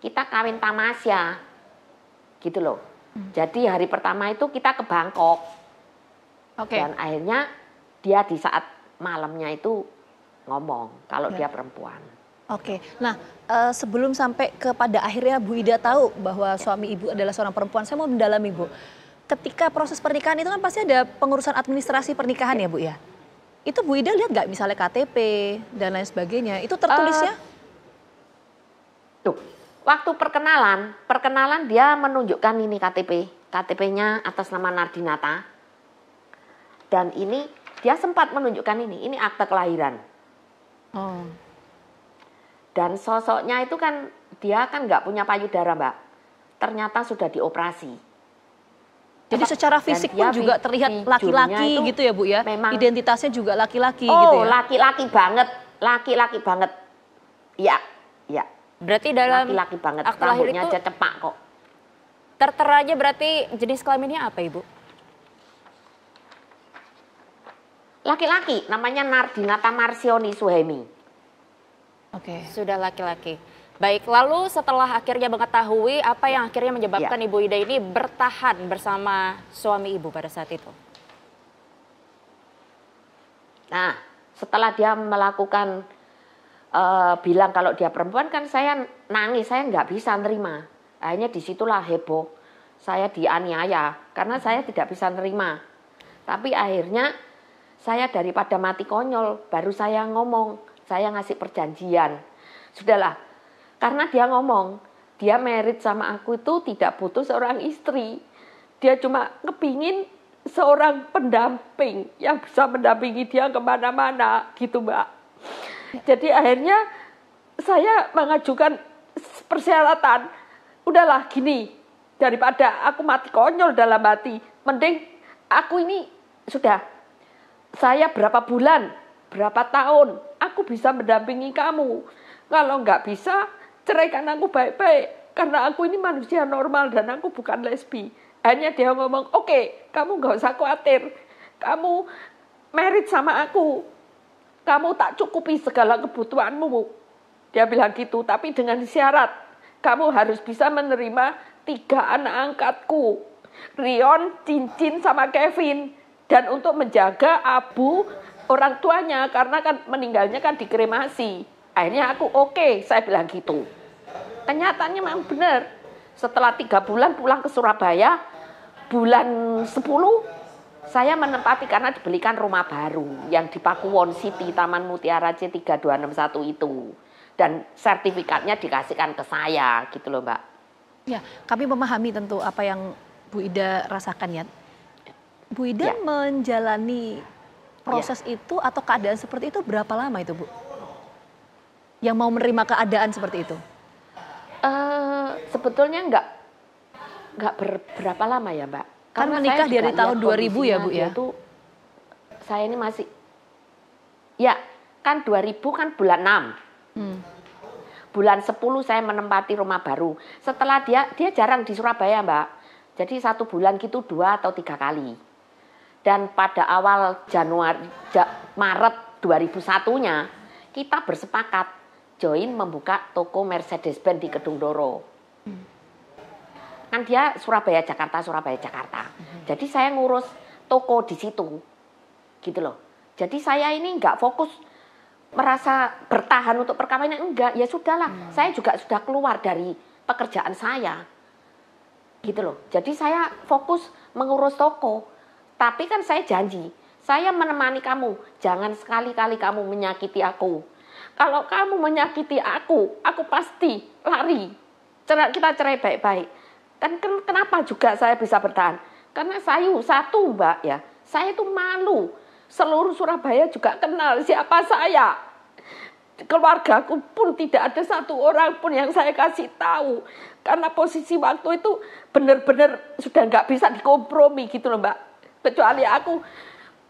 kita kawin tamasya, gitu loh. Jadi hari pertama itu kita ke Bangkok. Dan akhirnya dia di saat malamnya itu ngomong kalau dia perempuan. Nah sebelum sampai kepada akhirnya Bu Ida tahu bahwa suami Ibu adalah seorang perempuan, saya mau mendalami Bu. Ketika proses pernikahan itu kan pasti ada pengurusan administrasi pernikahan ya Bu ya? Itu Bu Ida lihat nggak misalnya KTP dan lain sebagainya, itu tertulisnya? Tuh, waktu perkenalan dia menunjukkan ini KTP-nya atas nama Nardinata. Dan ini dia sempat menunjukkan ini akte kelahiran. Dan sosoknya itu kan dia kan nggak punya payudara Mbak, ternyata sudah dioperasi. Jadi secara fisik pun juga terlihat laki-laki gitu ya Bu ya? Memang, identitasnya juga laki-laki gitu ya? Laki-laki banget. Iya. Berarti dalam laki-laki banget, akte lahir itu aja cepak kok. Tertera aja berarti jenis kelaminnya apa Ibu? Laki-laki, namanya Nardinata Marsioni Suhemi. Sudah laki-laki. Baik, lalu setelah akhirnya mengetahui apa yang akhirnya menyebabkan Ibu Ida ini bertahan bersama suami Ibu pada saat itu? Nah, setelah dia melakukan bilang kalau dia perempuan kan saya nangis, saya nggak bisa nerima. Akhirnya disitulah heboh, saya dianiaya karena saya tidak bisa nerima. Tapi akhirnya saya daripada mati konyol, baru saya ngomong, saya ngasih perjanjian. Sudahlah, karena dia ngomong, dia married sama aku itu tidak butuh seorang istri. Dia cuma kepingin seorang pendamping yang bisa mendampingi dia kemana-mana gitu Mbak. Jadi akhirnya saya mengajukan persyaratan, udahlah gini, daripada aku mati konyol dalam hati, mending aku ini sudah, saya berapa bulan, berapa tahun, aku bisa mendampingi kamu. Kalau nggak bisa, ceraikan aku baik-baik, karena aku ini manusia normal dan aku bukan lesbi. Akhirnya dia ngomong, oke, kamu nggak usah khawatir, kamu married sama aku, kamu tak cukupi segala kebutuhanmu. Dia bilang gitu, tapi dengan syarat, kamu harus bisa menerima 3 anak angkatku, Rion, Cincin, sama Kevin. Dan untuk menjaga Abu orang tuanya, karena kan meninggalnya kan dikremasi. Akhirnya aku oke, saya bilang gitu. Kenyataannya memang benar. Setelah 3 bulan pulang ke Surabaya, bulan 10 saya menempati karena dibelikan rumah baru yang di Pakuwon City, Taman Mutiara C3261 itu. Dan sertifikatnya dikasihkan ke saya gitu loh Mbak. Ya, kami memahami tentu apa yang Bu Ida rasakan ya. Bu Ida menjalani proses itu atau keadaan seperti itu berapa lama itu Bu? Yang mau menerima keadaan seperti itu? Sebetulnya nggak berapa lama ya Mbak. Kan menikah dari tahun 2000 ya Bu ya? Itu, saya ini masih, ya kan 2000 kan bulan 6. Bulan 10 saya menempati rumah baru. Setelah dia jarang di Surabaya Mbak. Jadi 1 bulan gitu 2 atau 3 kali. Dan pada awal Maret 2001-nya kita bersepakat join membuka toko Mercedes-Benz di Kedung Doro. Kan dia Surabaya Jakarta. Jadi saya ngurus toko di situ. Gitu loh. Jadi saya ini enggak fokus merasa bertahan untuk perkawinan, enggak. Ya sudahlah, saya juga sudah keluar dari pekerjaan saya. Gitu loh. Jadi saya fokus mengurus toko. Tapi kan saya janji, saya menemani kamu. Jangan sekali-kali kamu menyakiti aku. Kalau kamu menyakiti aku pasti lari. Kita cerai baik-baik. Kan kenapa juga saya bisa bertahan? Karena saya satu Mbak ya, saya itu malu. Seluruh Surabaya juga kenal siapa saya. Keluargaku pun tidak ada 1 orang pun yang saya kasih tahu. Karena posisi waktu itu benar-benar sudah nggak bisa dikompromi gitu loh Mbak. Kecuali aku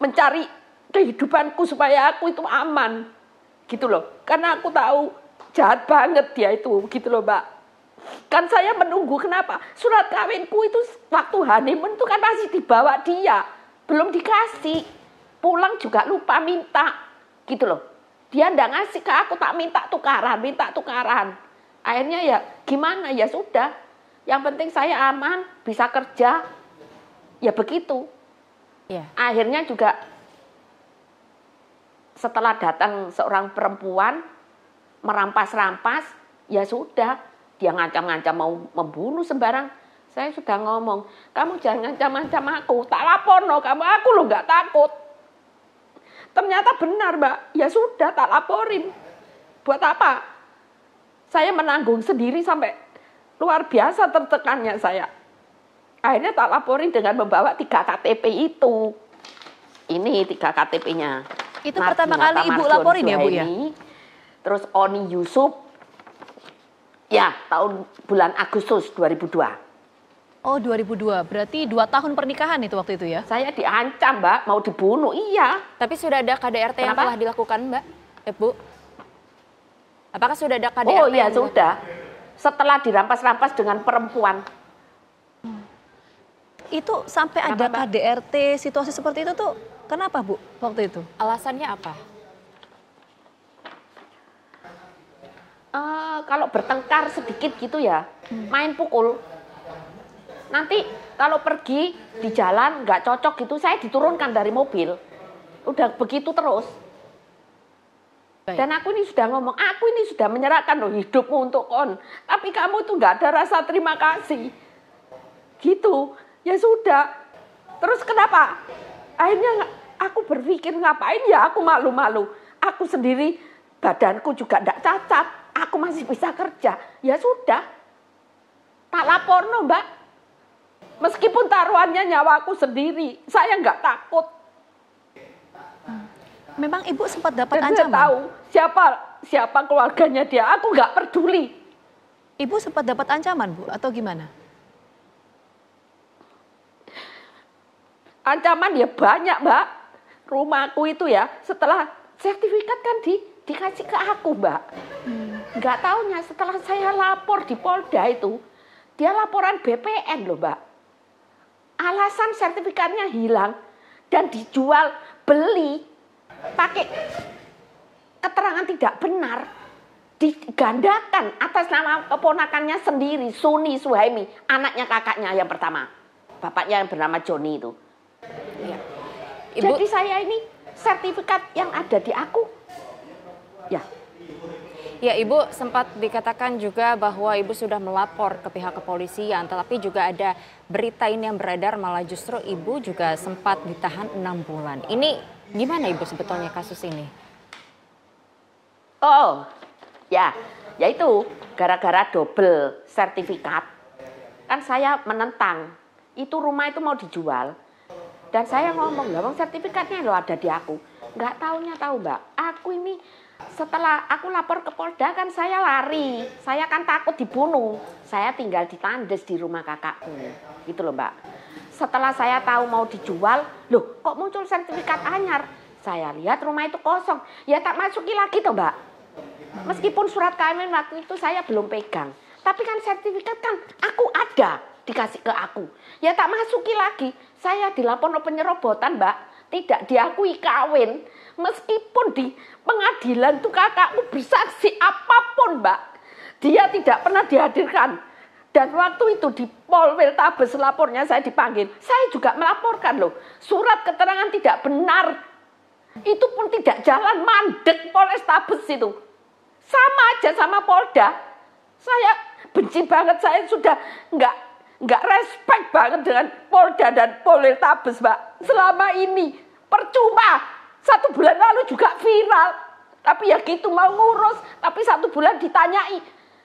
mencari kehidupanku supaya aku itu aman. Gitu loh. Karena aku tahu jahat banget dia itu gitu loh Mbak. Kan saya menunggu, kenapa? Surat kawinku itu waktu honeymoon itu kan masih dibawa dia. Belum dikasih. Pulang juga lupa minta. Gitu loh. Dia nggak ngasih ke aku, tak minta tukaran. Akhirnya ya gimana, ya sudah. Yang penting saya aman, bisa kerja, ya begitu. Ya. Akhirnya juga setelah datang seorang perempuan, merampas-rampas, ya sudah. Dia ngancam-ngancam mau membunuh sembarang. Saya sudah ngomong, kamu jangan ngancam-ngancam aku, tak lapor no, aku lo nggak takut. Ternyata benar Mbak, ya sudah tak laporin. Buat apa? Saya menanggung sendiri sampai luar biasa tertekannya saya. Akhirnya tak laporin dengan membawa 3 KTP itu. Ini 3 KTP-nya. Itu pertama kali Ibu laporin ya Bu ya? Terus Oni Yusuf, ya bulan Agustus 2002. Oh 2002, berarti 2 tahun pernikahan itu waktu itu ya? Saya diancam Mbak, mau dibunuh, iya. Tapi sudah ada KDRT yang Kenapa? telah dilakukan Mbak, Bu? Apakah sudah ada KDRT? Oh iya sudah. Setelah dirampas-rampas dengan perempuan. Itu sampai ada KDRT situasi seperti itu tuh kenapa Bu waktu itu? Alasannya apa? Kalau bertengkar sedikit gitu ya, main pukul. Nanti kalau pergi di jalan nggak cocok gitu, saya diturunkan dari mobil. Udah begitu terus. Baik. Dan aku ini sudah ngomong, aku ini sudah menyerahkan loh hidupmu untuk kon. Tapi kamu tuh nggak ada rasa terima kasih. Gitu, ya sudah. Terus kenapa? Akhirnya aku berpikir ngapain ya aku malu-malu. Aku sendiri badanku juga nggak cacat. Aku masih bisa kerja. Ya sudah. Tak lapor no Mbak. Meskipun taruhannya nyawaku sendiri, saya nggak takut. Memang Ibu sempat dapat Dan ancaman? saya tahu siapa keluarganya dia. Aku nggak peduli. Ibu sempat dapat ancaman Bu atau gimana? Ancaman ya banyak Mbak. Rumahku itu ya setelah sertifikat kan dikasih ke aku Mbak. Nggak taunya setelah saya lapor di Polda itu, dia laporan BPN loh Mbak. Alasan sertifikatnya hilang dan dijual beli pakai keterangan tidak benar, digandakan atas nama keponakannya sendiri, Suni Suhaimi, anaknya kakaknya yang pertama, bapaknya yang bernama Joni itu. Ya. Ibu, Jadi saya ini sertifikat yang ada di aku, ya. ya Ibu sempat dikatakan juga bahwa Ibu sudah melapor ke pihak kepolisian, tetapi juga ada berita ini yang beredar malah justru Ibu juga sempat ditahan 6 bulan. Ini gimana Ibu sebetulnya kasus ini? Oh, ya itu gara-gara double sertifikat. Kan saya menentang, itu rumah itu mau dijual. Dan saya ngomong, lah bang sertifikatnya loh ada di aku. Nggak taunya tahu Mbak, aku ini setelah aku lapor ke Polda kan saya lari. Saya kan takut dibunuh. Saya tinggal di tandes di rumah kakakku. Gitu loh Mbak. Setelah saya tahu mau dijual, loh kok muncul sertifikat anyar. Saya lihat rumah itu kosong. Ya tak masuki lagi toh Mbak. Meskipun surat kawin waktu itu saya belum pegang. Tapi kan sertifikat kan aku ada dikasih ke aku. Ya tak masuki lagi. Saya dilaporkan penyerobotan Mbak. Tidak diakui kawin. Meskipun di pengadilan tuh kakakku bersaksi apapun Mbak. Dia tidak pernah dihadirkan. Dan waktu itu di Polwiltabes lapornya saya dipanggil. Saya juga melaporkan loh. Surat keterangan tidak benar. Itu pun tidak jalan, mandek Polrestabes itu. Sama aja sama Polda. Saya benci banget, saya sudah nggak respect banget dengan Polda dan Polrestabes Mbak. Selama ini percuma. 1 bulan lalu juga viral. Tapi ya gitu mau ngurus. Tapi 1 bulan ditanyai.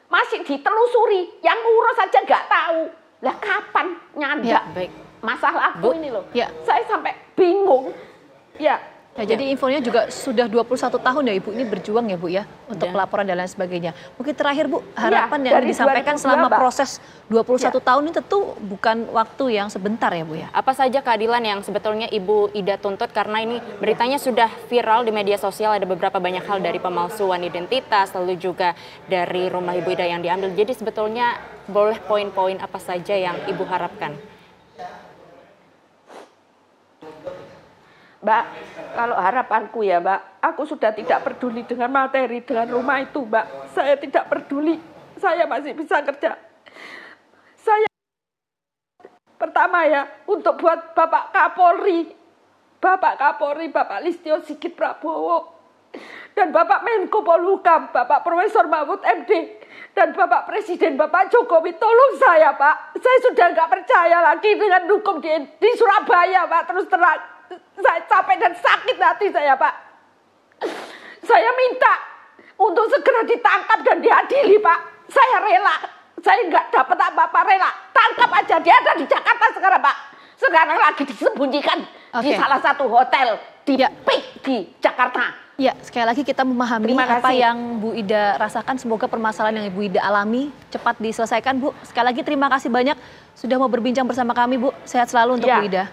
Masih ditelusuri. Yang ngurus aja nggak tahu. Lah kapan nyanda? Ya, baik. Masalah aku Bu, ini loh. ya. Saya sampai bingung. Ya. Ya, jadi infonya juga sudah 21 tahun ya Ibu ini berjuang ya Bu ya untuk Dan pelaporan dan lain sebagainya. Mungkin terakhir Bu, harapan yang dari disampaikan 2002, selama Mbak. proses 21 tahun ini tentu bukan waktu yang sebentar ya Bu ya. apa saja keadilan yang sebetulnya Ibu Ida tuntut, karena ini beritanya sudah viral di media sosial, ada beberapa banyak hal dari pemalsuan identitas, lalu juga dari rumah Ibu Ida yang diambil. Jadi sebetulnya boleh poin-poin apa saja yang Ibu harapkan? Mbak, kalau harapanku ya Mbak, aku sudah tidak peduli dengan materi, dengan rumah itu Mbak. Saya tidak peduli. saya masih bisa kerja. Saya pertama ya, untuk buat Bapak Kapolri, Bapak Listio Sigit Prabowo, dan Bapak Menko Polhukam, Bapak Profesor Mahfud MD, dan Bapak Presiden, Bapak Jokowi, tolong saya Pak. Saya sudah nggak percaya lagi dengan hukum di Surabaya Pak, terus terang. Saya capek dan sakit hati saya Pak. Saya minta untuk segera ditangkap dan diadili Pak. Saya rela, saya nggak dapat apa-apa, rela. Tangkap aja, dia ada di Jakarta sekarang Pak. Sekarang lagi disembunyikan di salah satu hotel di PIK di Jakarta. Ya, sekali lagi kita memahami apa yang Bu Ida rasakan. Semoga permasalahan yang Ibu Ida alami cepat diselesaikan, Bu. Sekali lagi terima kasih banyak sudah mau berbincang bersama kami, Bu. Sehat selalu untuk Bu Ida.